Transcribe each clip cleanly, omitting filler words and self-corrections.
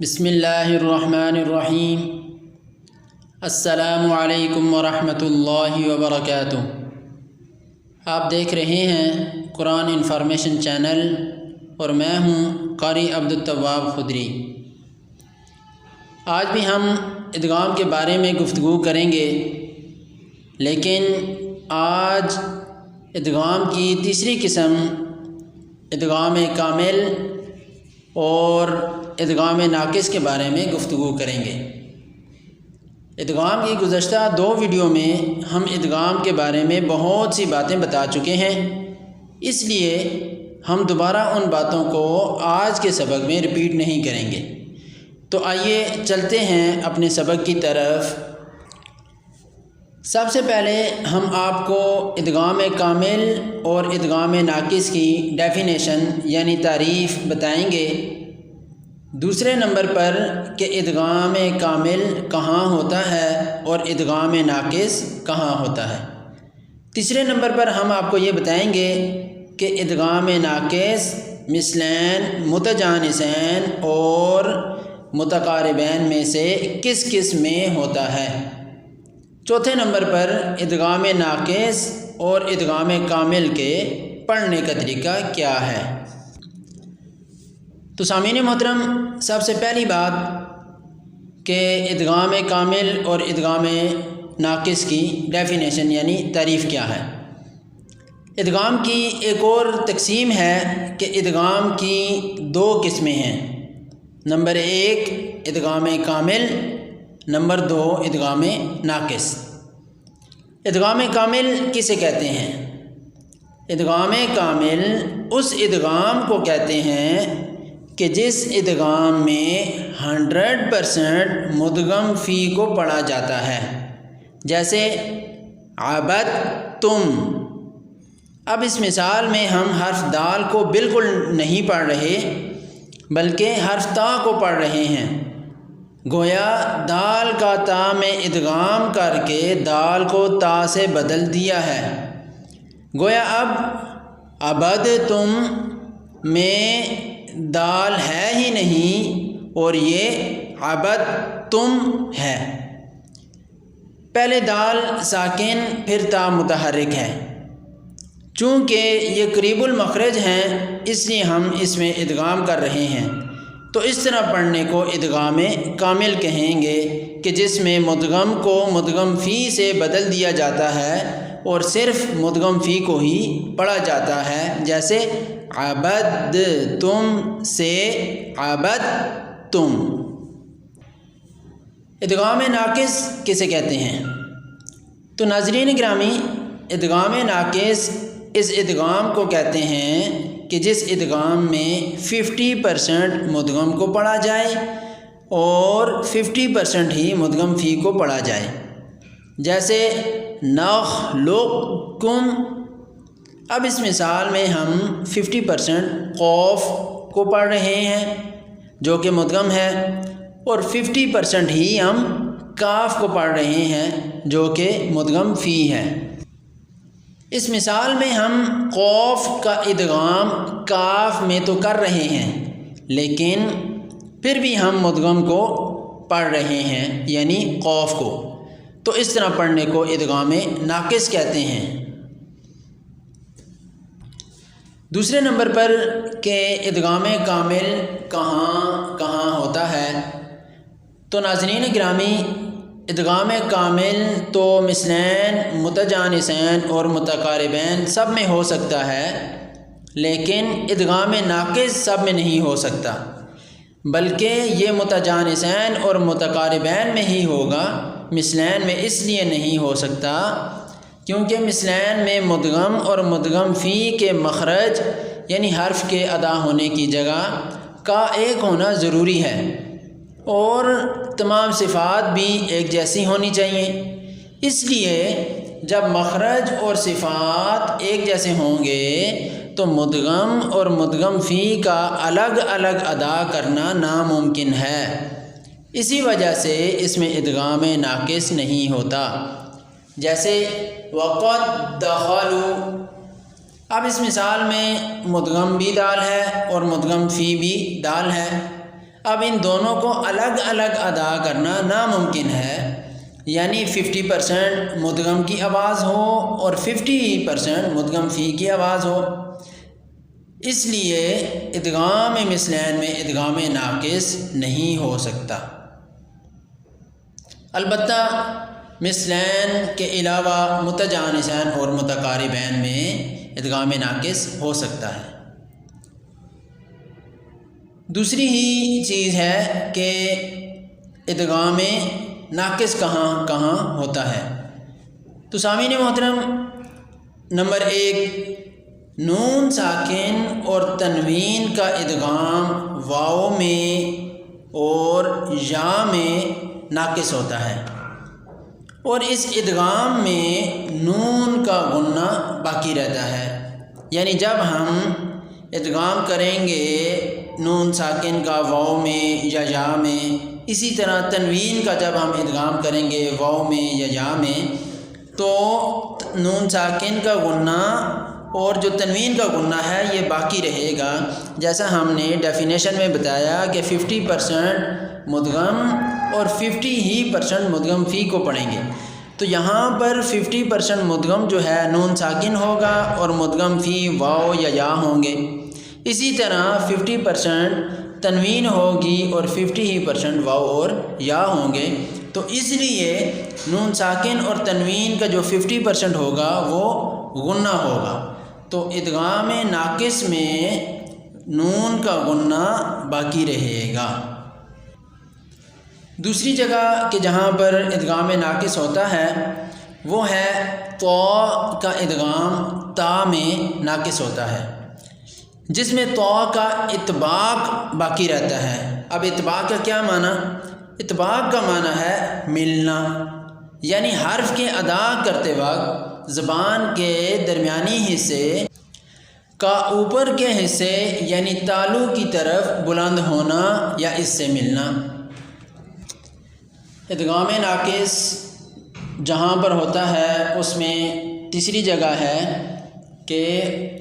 بسم اللہ الرحمن الرحیم۔ السلام علیکم ورحمۃ اللہ وبرکاتہ۔ آپ دیکھ رہے ہیں قرآن انفارمیشن چینل اور میں ہوں قاری عبدالتواب خدری۔ آج بھی ہم ادغام کے بارے میں گفتگو کریں گے، لیکن آج ادغام کی تیسری قسم ادغام کامل اور ادغام ناقص کے بارے میں گفتگو کریں گے۔ ادغام کی گزشتہ 2 ویڈیو میں ہم ادغام کے بارے میں بہت سی باتیں بتا چکے ہیں، اس لیے ہم دوبارہ ان باتوں کو آج کے سبق میں ریپیٹ نہیں کریں گے۔ تو آئیے چلتے ہیں اپنے سبق کی طرف۔ سب سے پہلے ہم آپ کو ادغام کامل اور ادغام ناقص کی ڈیفینیشن یعنی تعریف بتائیں گے۔ دوسرے نمبر پر کہ ادغام کامل کہاں ہوتا ہے اور ادغام ناقص کہاں ہوتا ہے۔ تیسرے نمبر پر ہم آپ کو یہ بتائیں گے کہ ادغام ناقص مثلین، متجانسین اور متقاربین میں سے کس کس میں ہوتا ہے۔ چوتھے نمبر پر ادغام ناقص اور ادغام کامل کے پڑھنے کا طریقہ کیا ہے۔ تو سامعین محترم، سب سے پہلی بات کہ ادغام کامل اور ادغام ناقص کی ڈیفینیشن یعنی تعریف کیا ہے۔ ادغام کی ایک اور تقسیم ہے کہ ادغام کی 2 قسمیں ہیں۔ نمبر 1 ادغام کامل، نمبر 2 ادغام ناقص۔ ادغام کامل کسے کہتے ہیں؟ ادغام کامل اس ادغام کو کہتے ہیں کہ جس ادغام میں 100% مدغم فی کو پڑھا جاتا ہے، جیسے عبدتم۔ اب اس مثال میں ہم حرف دال کو بالکل نہیں پڑھ رہے بلکہ حرف تا کو پڑھ رہے ہیں۔ گویا دال کا تا میں ادغام کر کے دال کو تا سے بدل دیا ہے۔ گویا اب عبدتم میں دال ہے ہی نہیں اور یہ عبدتم ہے۔ پہلے دال ساکن پھر تا متحرک ہے۔ چونکہ یہ قریب المخرج ہیں اس لیے ہم اس میں ادغام کر رہے ہیں، تو اس طرح پڑھنے کو ادغام کامل کہیں گے کہ جس میں مدغم کو مدغم فی سے بدل دیا جاتا ہے اور صرف مدغم فی کو ہی پڑھا جاتا ہے، جیسے عبدتم سے عبدتم۔ ادغام ناقص کسے کہتے ہیں؟ تو ناظرین گرامی، ادغام ناقص اس ادغام کو کہتے ہیں کہ جس ادغام میں 50% مدغم کو پڑھا جائے اور 50% ہی مدغم فی کو پڑھا جائے، جیسے نخلقکم۔ اب اس مثال میں ہم 50% قوف کو پڑھ رہے ہیں جو کہ مدغم ہے، اور 50% ہی ہم کاف کو پڑھ رہے ہیں جو کہ مدغم فی ہے۔ اس مثال میں ہم قوف کا ادغام کاف میں تو کر رہے ہیں لیکن پھر بھی ہم مدغم کو پڑھ رہے ہیں یعنی قوف کو، تو اس طرح پڑھنے کو ادغام ناقص کہتے ہیں۔ دوسرے نمبر پر کہ ادغام کامل کہاں ہوتا ہے، تو ناظرین گرامی، ادغام کامل تو مثلین، متجانسین اور متقاربین سب میں ہو سکتا ہے، لیکن ادغام ناقص سب میں نہیں ہو سکتا، بلکہ یہ متجانسین اور متقاربین میں ہی ہوگا۔ مثلین میں اس لیے نہیں ہو سکتا کیونکہ مثلین میں مدغم اور مدغم فی کے مخرج یعنی حرف کے ادا ہونے کی جگہ کا ایک ہونا ضروری ہے، اور تمام صفات بھی ایک جیسی ہونی چاہیے۔ اس لیے جب مخرج اور صفات ایک جیسے ہوں گے تو مدغم اور مدغم فی کا الگ الگ ادا کرنا ناممکن ہے، اسی وجہ سے اس میں ادغام ناقص نہیں ہوتا، جیسے وقد دخلوا۔ اب اس مثال میں مدغم بھی دال ہے اور مدغم فی بھی دال ہے۔ اب ان دونوں کو الگ الگ ادا کرنا ناممکن ہے، یعنی 50% مدغم کی آواز ہو اور 50% مدغم فی کی آواز ہو۔ اس لیے ادغام مثلین میں ادغام ناقص نہیں ہو سکتا۔ البتہ مثلین کے علاوہ متجانسین اور متقاربین میں ادغام ناقص ہو سکتا ہے۔ دوسری ہی چیز ہے کہ ادغام ناقص کہاں کہاں ہوتا ہے۔ تو سامعین محترم، نمبر 1، نون ساکن اور تنوین کا ادغام واو میں اور یا میں ناقص ہوتا ہے، اور اس ادغام میں نون کا غنہ باقی رہتا ہے، یعنی جب ہم ادغام کریں گے نون ساکن کا واو میں یا میں، اسی طرح تنوین کا جب ہم ادغام کریں گے واو میں یا میں، تو نون ساکن کا غنہ اور جو تنوین کا غنہ ہے یہ باقی رہے گا، جیسا ہم نے ڈیفینیشن میں بتایا کہ 50% مدغم اور 50% مدغم فی کو پڑھیں گے۔ تو یہاں پر 50% مدغم جو ہے نون ساکن ہوگا اور مدغم فی واو یا ہوں گے، اسی طرح 50% تنوین ہوگی اور 50% واو اور یا ہوں گے۔ تو اس لیے نون ساکن اور تنوین کا جو 50% ہوگا وہ غنہ ہوگا، تو ادغام ناقص میں نون کا غنہ باقی رہے گا۔ دوسری جگہ کہ جہاں پر ادغام ناقص ہوتا ہے وہ ہے طا کا ادغام تا میں ناقص ہوتا ہے، جس میں طا کا اطباق باقی رہتا ہے۔ اب اطباق کا کیا معنی؟ اطباق کا معنی ہے ملنا، یعنی حرف کے ادا کرتے وقت زبان کے درمیانی حصے کا اوپر کے حصے یعنی تالو کی طرف بلند ہونا یا اس سے ملنا۔ ادغام ناقص جہاں پر ہوتا ہے اس میں تیسری جگہ ہے کہ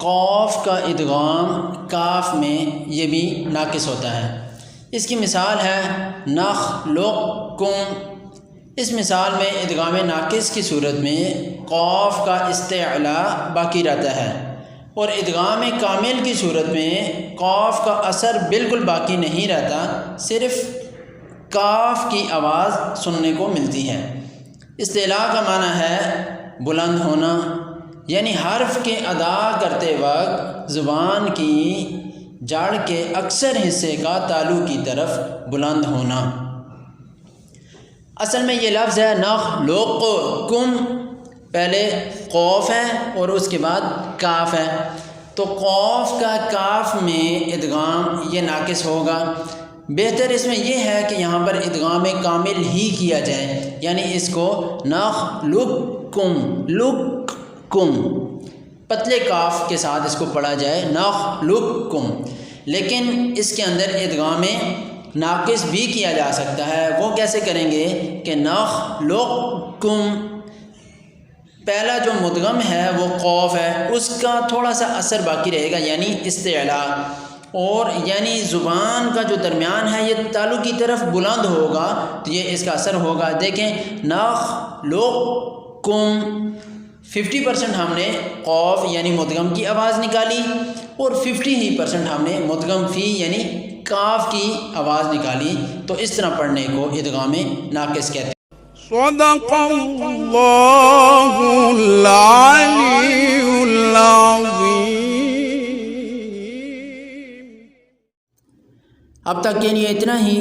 قاف کا ادغام کاف میں یہ بھی ناقص ہوتا ہے۔ اس کی مثال ہے نخلقکم۔ اس مثال میں ادغام ناقص کی صورت میں قاف کا استعلاء باقی رہتا ہے، اور ادغام کامل کی صورت میں قاف کا اثر بالکل باقی نہیں رہتا، صرف کاف کی آواز سننے کو ملتی ہے۔ استعلاء کا معنی ہے بلند ہونا، یعنی حرف کے ادا کرتے وقت زبان کی جڑ کے اکثر حصے کا تالو کی طرف بلند ہونا۔ اصل میں یہ لفظ ہے نخلقکم، پہلے قوف ہے اور اس کے بعد کاف ہے، تو قوف کا کاف میں ادغام یہ ناقص ہوگا۔ بہتر اس میں یہ ہے کہ یہاں پر ادغام کامل ہی کیا جائے، یعنی اس کو نخلقکم لککم پتلے کاف کے ساتھ اس کو پڑھا جائے نخلقکم، لیکن اس کے اندر ادغام ناقص بھی کیا جا سکتا ہے۔ وہ کیسے کریں گے کہ نخلقکم، پہلا جو مدغم ہے وہ قوف ہے، اس کا تھوڑا سا اثر باقی رہے گا یعنی استعلاء، اور یعنی زبان کا جو درمیان ہے یہ تالو کی طرف بلند ہوگا تو یہ اس کا اثر ہوگا۔ دیکھیں نخلقکم 50% ہم نے قوف یعنی مدغم کی آواز نکالی اور 50% ہم نے مدغم فی یعنی کاف کی آواز نکالی، تو اس طرح پڑھنے کو ادغام ناقص کہتے ہیں۔ صدق اللہ العلی العظیم۔ اب تک کے لیے اتنا ہی۔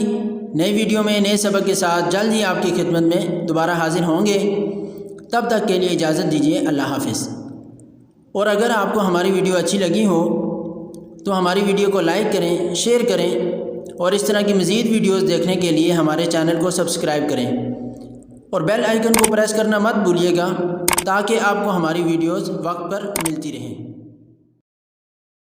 نئی ویڈیو میں نئے سبق کے ساتھ جلد ہی آپ کی خدمت میں دوبارہ حاضر ہوں گے، تب تک کے لیے اجازت دیجیے، اللہ حافظ۔ اور اگر آپ کو ہماری ویڈیو اچھی لگی ہو تو ہماری ویڈیو کو لائک کریں، شیئر کریں، اور اس طرح کی مزید ویڈیوز دیکھنے کے لیے ہمارے چینل کو سبسکرائب کریں، اور بیل آئیکن کو پریس کرنا مت بھولیے گا تاکہ آپ کو ہماری ویڈیوز وقت پر ملتی رہیں۔